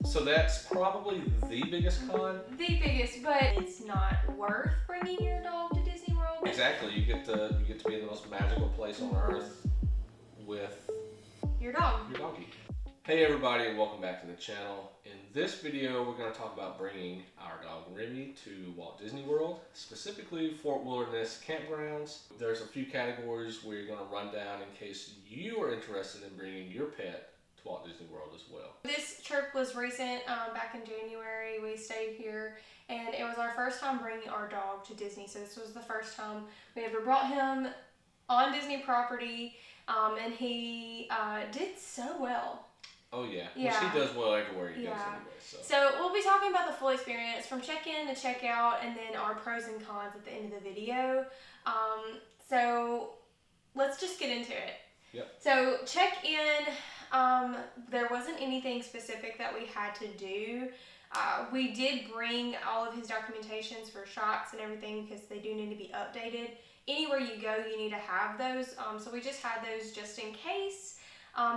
So that's probably the biggest con. The biggest, but it's not worth bringing your dog to Disney World. Exactly, you get to be in the most magical place on earth with your dog. Your doggy. Hey everybody, and welcome back to the channel. In this video, we're going to talk about bringing our dog Remy to Walt Disney World, specifically Fort Wilderness Campgrounds. There's a few categories we're going to run down in case you are interested in bringing your pet to Walt Disney World as well. This trip was recent, back in January. We stayed here and it was our first time bringing our dog to Disney. So this was the first time we ever brought him on Disney property, and he did so well. Oh yeah, which he does well everywhere he goes anyway. So we'll be talking about the full experience from check-in to check-out, and then our pros and cons at the end of the video. So let's just get into it. Yep. So check-in, there wasn't anything specific that we had to do. We did bring all of his documentations for shots and everything because they do need to be updated. Anywhere you go, you need to have those. So we just had those just in case.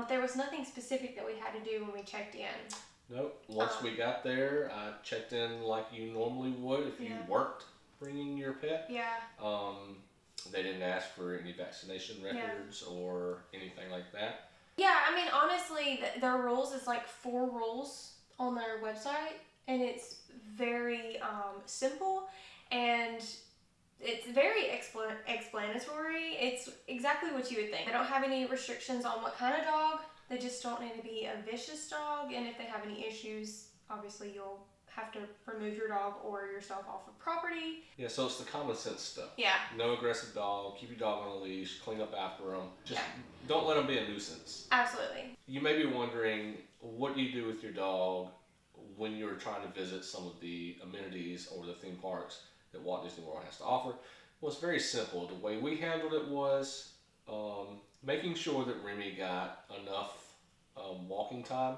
There was nothing specific that we had to do when we checked in. Nope. Once we got there, I checked in like you normally would if you weren't bringing your pet. Yeah. They didn't ask for any vaccination records or anything like that. Yeah, I mean, honestly, their rules is like 4 rules on their website, and it's very simple, and it's very explanatory. It's exactly what you would think. They don't have any restrictions on what kind of dog. They just don't need to be a vicious dog, and if they have any issues, obviously you'll have to remove your dog or yourself off of property. Yeah, so it's the common sense stuff. Yeah. No aggressive dog, keep your dog on a leash, clean up after them. Just don't let them be a nuisance. Absolutely. You may be wondering, what do you do with your dog when you're trying to visit some of the amenities or the theme parks that Walt Disney World has to offer? Well, it's very simple. The way we handled it was making sure that Remy got enough walking time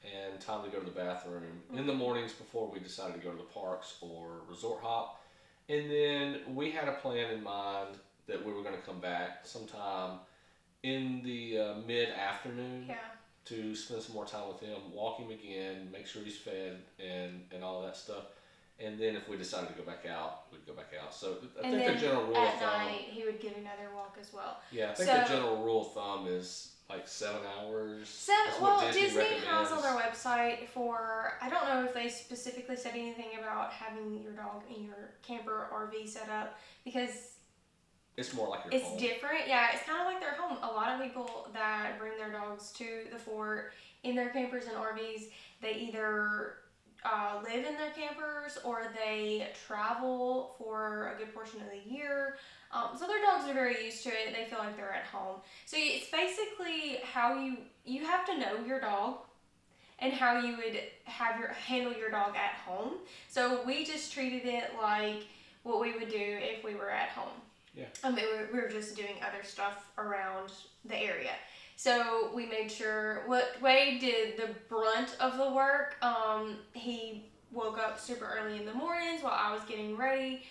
and time to go to the bathroom in the mornings before we decided to go to the parks or resort hop. And then we had a plan in mind that we were going to come back sometime in the mid-afternoon to spend some more time with him, walk him again, make sure he's fed and all of that stuff. And then if we decided to go back out, we'd go back out. So I think the general rule of thumb... at night, he would get another walk as well. Yeah, I think the general rule of thumb is like 7 hours. Well, Disney has on their website for, I don't know if they specifically said anything about having your dog in your camper RV set up, because it's more like your home. It's different. Yeah, it's kind of like their home. A lot of people that bring their dogs to the fort in their campers and RVs, they either live in their campers or they travel for a good portion of the year. So their dogs are very used to it. They feel like they're at home. So it's basically how you have to know your dog and how you would handle your dog at home. So we just treated it like what we would do if we were at home. Yeah. We were just doing other stuff around the area. So we made sure, Wade did the brunt of the work. He woke up super early in the mornings while I was getting ready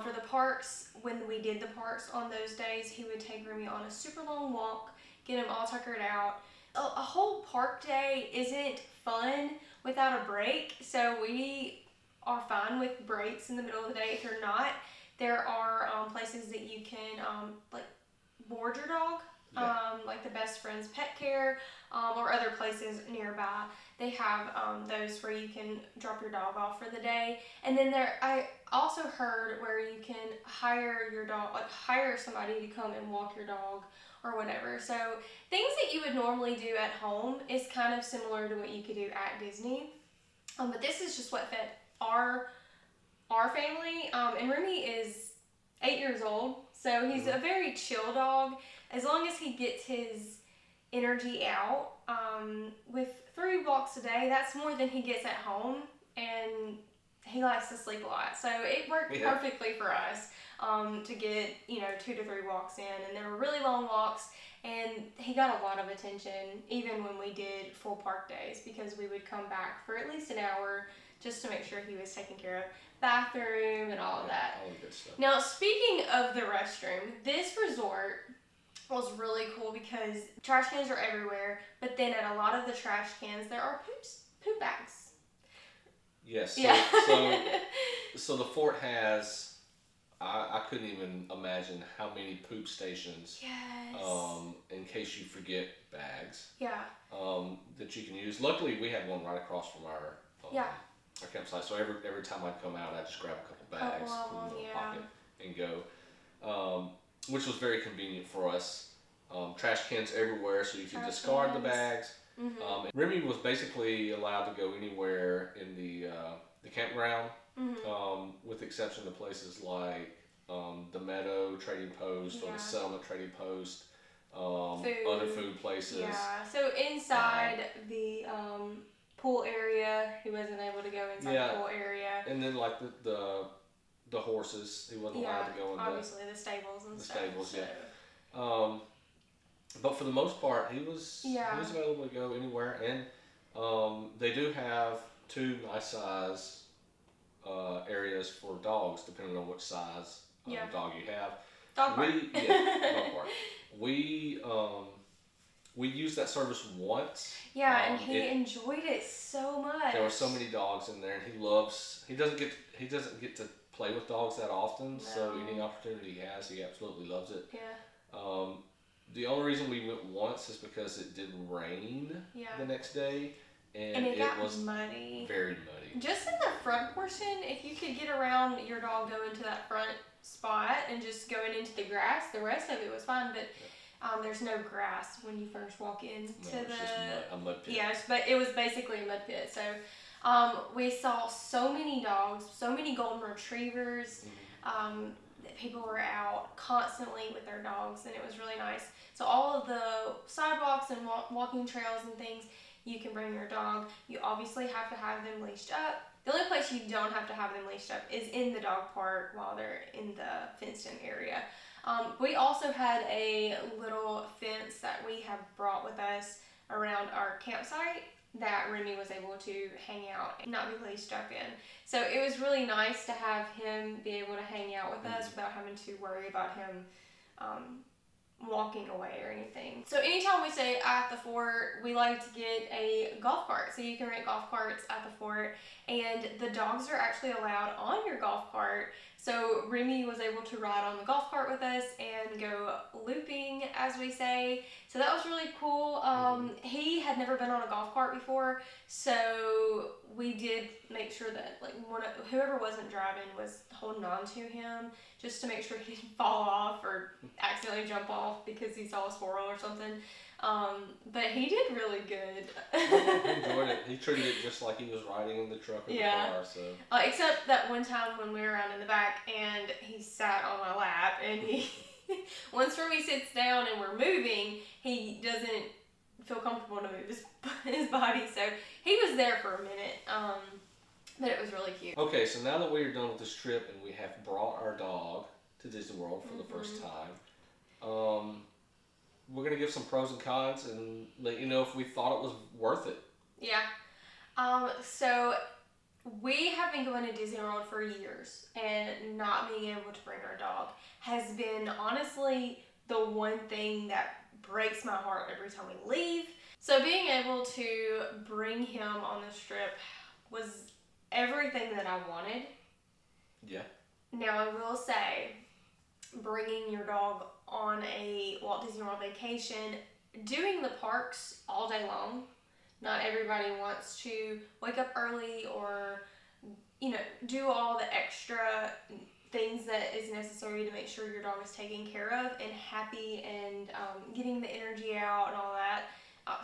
for the parks. When we did the parks on those days, he would take Remy on a super long walk, get him all tuckered out. A whole park day isn't fun without a break, so we are fine with breaks in the middle of the day. If you're not, there are places that you can like board your dog. Like the Best Friends Pet Care, or other places nearby. They have those where you can drop your dog off for the day. And then I also heard where you can hire your dog, like hire somebody to come and walk your dog or whatever. So things that you would normally do at home is kind of similar to what you could do at Disney. But this is just what fit our family. And Remy is 8 years old, so he's a very chill dog. As long as he gets his energy out, with 3 walks a day, that's more than he gets at home, and he likes to sleep a lot. So it worked perfectly for us to get 2 to 3 walks in, and they were really long walks, and he got a lot of attention even when we did full park days, because we would come back for at least an hour just to make sure he was taken care of. Bathroom and all of that. All the good stuff. Now, speaking of the restroom, this resort was really cool because trash cans are everywhere, but then at a lot of the trash cans there are poop bags. Yes. Yeah. So the fort has. I couldn't even imagine how many poop stations. Yes. In case you forget bags. Yeah. That you can use. Luckily, we had one right across from our campsite. So every time I'd come out, I'd just grab a couple bags, put them in my pocket, and go. Which was very convenient for us. Trash cans everywhere, so you could discard the bags. Mm-hmm. Remy was basically allowed to go anywhere in the campground, with the exception of places like the Meadow Trading Post or the Settlement Trading Post, other food places. Yeah, so inside the pool area, he wasn't able to go inside the pool area. And then like the horses, he wasn't allowed to go in obviously the stables and stuff. Stables, yeah. But for the most part, he was available to go anywhere, and they do have 2 nice size areas for dogs, depending on which size dog you have. Dog park. Dog park. We used that service once. Yeah, and he enjoyed it so much. There were so many dogs in there, and he doesn't get to play with dogs that often. No. So any opportunity he has, he absolutely loves it. Yeah. The only reason we went once is because it did rain the next day, and it was muddy. Very muddy. Just in the front portion, if you could get around your dog going to that front spot and just going into the grass, the rest of it was fine, but there's no grass when you first walk into it's just a mud pit. Yes, but it was basically a mud pit. So we saw so many dogs, so many golden retrievers. People were out constantly with their dogs, and it was really nice. So all of the sidewalks and walking trails and things, you can bring your dog. You obviously have to have them leashed up. The only place you don't have to have them leashed up is in the dog park while they're in the fenced-in area. We also had a little fence that we have brought with us around our campsite that Remy was able to hang out and not be leashed up in. So it was really nice to have him be able to hang out with us without having to worry about him walking away or anything. So anytime we stay at the fort, we like to get a golf cart. So you can rent golf carts at the fort, and the dogs are actually allowed on your golf cart. So Remy was able to ride on the golf cart with us and go looping, as we say. So that was really cool. He had never been on a golf cart before, so we did make sure that whoever wasn't driving was holding on to him just to make sure he didn't fall off or accidentally jump off because he saw a squirrel or something. But he did really good. He enjoyed it. He treated it just like he was riding in the truck or the car. So. Except that one time when we were around in the back and he sat on my lap, and once Remy sits down and we're moving, he doesn't feel comfortable to move his body. So he was there for a minute. But it was really cute. Okay, so now that we are done with this trip and we have brought our dog to Disney World for the first time, we're going to give some pros and cons and let you know if we thought it was worth it. Yeah. So we have been going to Disney World for years, and not being able to bring our dog has been honestly the one thing that breaks my heart every time we leave. So being able to bring him on this trip was everything that I wanted. Yeah. Now I will say, bringing your dog on a Walt Disney World vacation, doing the parks all day long. Not everybody wants to wake up early or, do all the extra things that is necessary to make sure your dog is taken care of and happy and getting the energy out and all that.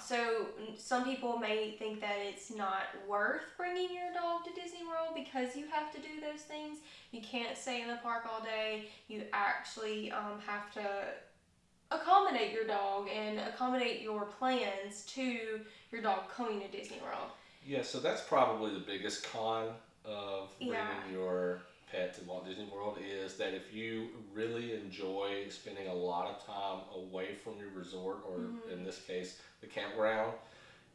So some people may think that it's not worth bringing your dog to Disney World because you have to do those things. You can't stay in the park all day. You actually have to accommodate your dog and accommodate your plans to your dog coming to Disney World. Yeah, so that's probably the biggest con of bringing your pet to Walt Disney World is that if you really enjoy spending a lot of time away from your resort, or in this case, the campground,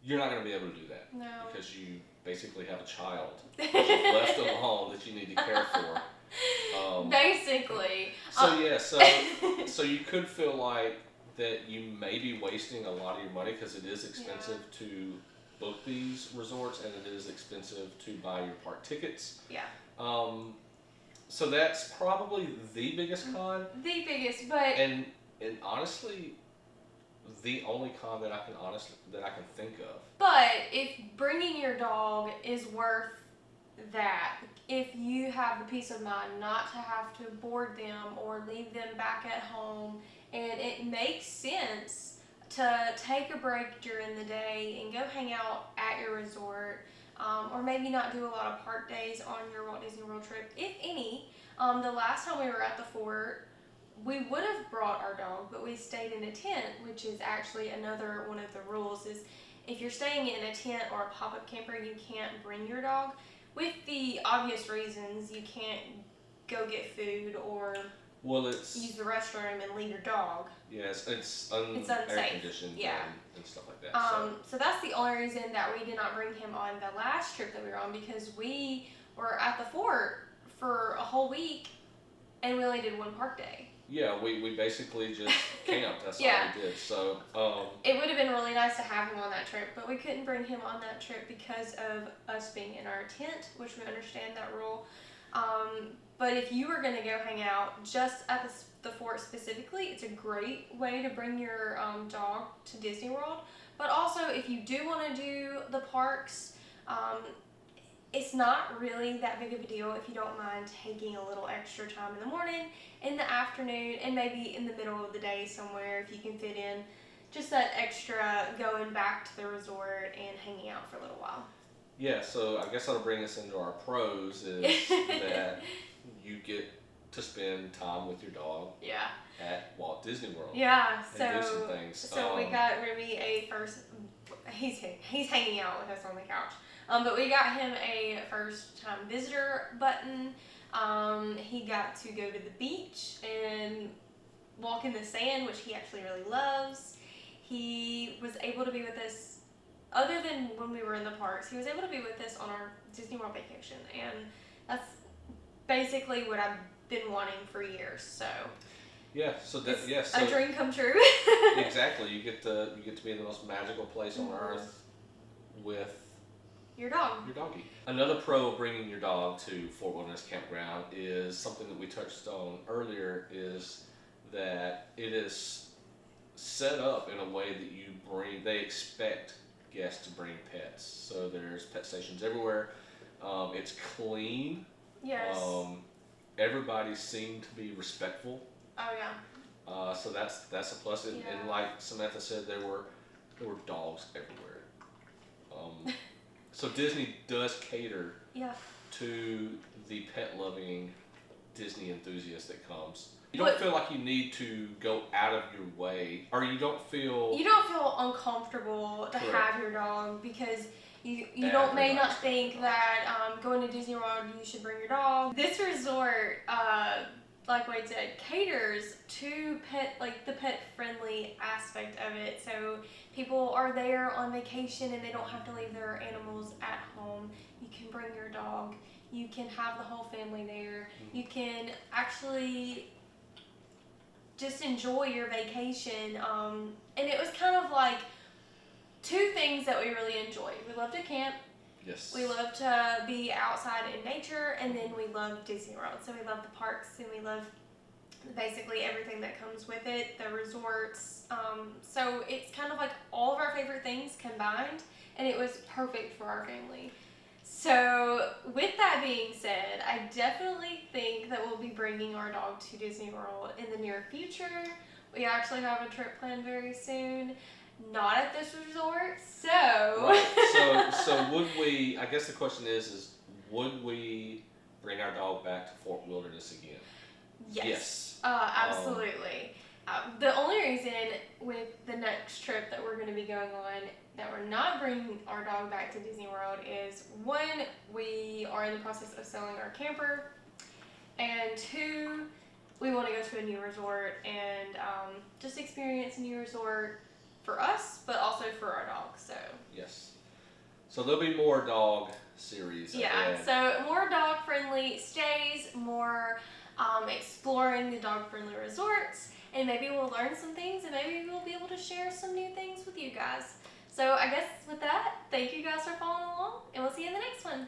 you're not going to be able to do that. No. Because you basically have a child that you've left alone that you need to care for. Basically. So you could feel like that you may be wasting a lot of your money because it is expensive to book these resorts, and it is expensive to buy your park tickets. Yeah. So that's probably the biggest con. The biggest, but And honestly, the only con that I can think of. but if bringing your dog is worth that, if you have the peace of mind not to have to board them or leave them back at home, and it makes sense to take a break during the day and go hang out at your resort, or maybe not do a lot of park days on your Walt Disney World trip, if any. The last time we were at the fort, we would have brought our dog, but we stayed in a tent, which is actually another one of the rules is if you're staying in a tent or a pop-up camper, you can't bring your dog. With the obvious reasons, you can't go get food or use the restroom and leave your dog. Yes, it's unsafe. air conditioned and stuff like that. So that's the only reason that we did not bring him on the last trip that we were on, because we were at the fort for a whole week and we only did one park day. Yeah, we basically just camped. That's all we did. So it would have been really nice to have him on that trip, but we couldn't bring him on that trip because of us being in our tent, which we understand that rule. But if you were going to go hang out just at the fort specifically, it's a great way to bring your dog to Disney World. But also, if you do want to do the parks, it's not really that big of a deal if you don't mind taking a little extra time in the morning, in the afternoon, and maybe in the middle of the day somewhere if you can fit in just that extra going back to the resort and hanging out for a little while. Yeah, so I guess that'll bring us into our pros is that you get to spend time with your dog at Walt Disney World. Yeah, and do some things. So we got Remy a first. He's hanging out with us on the couch. But we got him a first time visitor button. He got to go to the beach and walk in the sand, which he actually really loves. He was able to be with us, other than when we were in the parks, he was able to be with us on our Disney World vacation. And that's basically what I've been wanting for years. So yeah, so a dream come true. Exactly, you get to be in the most magical place on earth with your dog. Your doggy. Another pro of bringing your dog to Fort Wilderness Campground is something that we touched on earlier, is that it is set up in a way that they expect guests to bring pets. So there's pet stations everywhere. It's clean. Yes. Everybody seemed to be respectful. Oh yeah. So that's a plus. And like Samantha said, there were dogs everywhere. So Disney does cater to the pet-loving Disney enthusiast that comes. You don't feel like you need to go out of your way, or you don't feel uncomfortable to have your dog, because you may not think that going to Disney World you should bring your dog. This resort, like Wade said, caters to the pet-friendly aspect of it. So people are there on vacation and they don't have to leave their animals at home. You can bring your dog. You can have the whole family there. You can actually just enjoy your vacation. And it was kind of like two things that we really enjoy. We love to camp. Yes. We love to be outside in nature, and then we love Disney World. So we love the parks, and we love basically everything that comes with it, the resorts. So it's kind of like all of our favorite things combined, and it was perfect for our family. So with that being said, I definitely think that we'll be bringing our dog to Disney World in the near future. We actually have a trip planned very soon. Not at this resort, so. Right. So would we? I guess the question is would we bring our dog back to Fort Wilderness again? Yes. Absolutely. The only reason with the next trip that we're going to be going on that we're not bringing our dog back to Disney World is, one, we are in the process of selling our camper, and two, we want to go to a new resort and just experience a new resort for us, but also for our dog. So yes, so there'll be more dog series. So more dog friendly stays, more exploring the dog friendly resorts, and maybe we'll learn some things, and maybe we'll be able to share some new things with you guys. So I guess with that, thank you guys for following along, and we'll see you in the next one.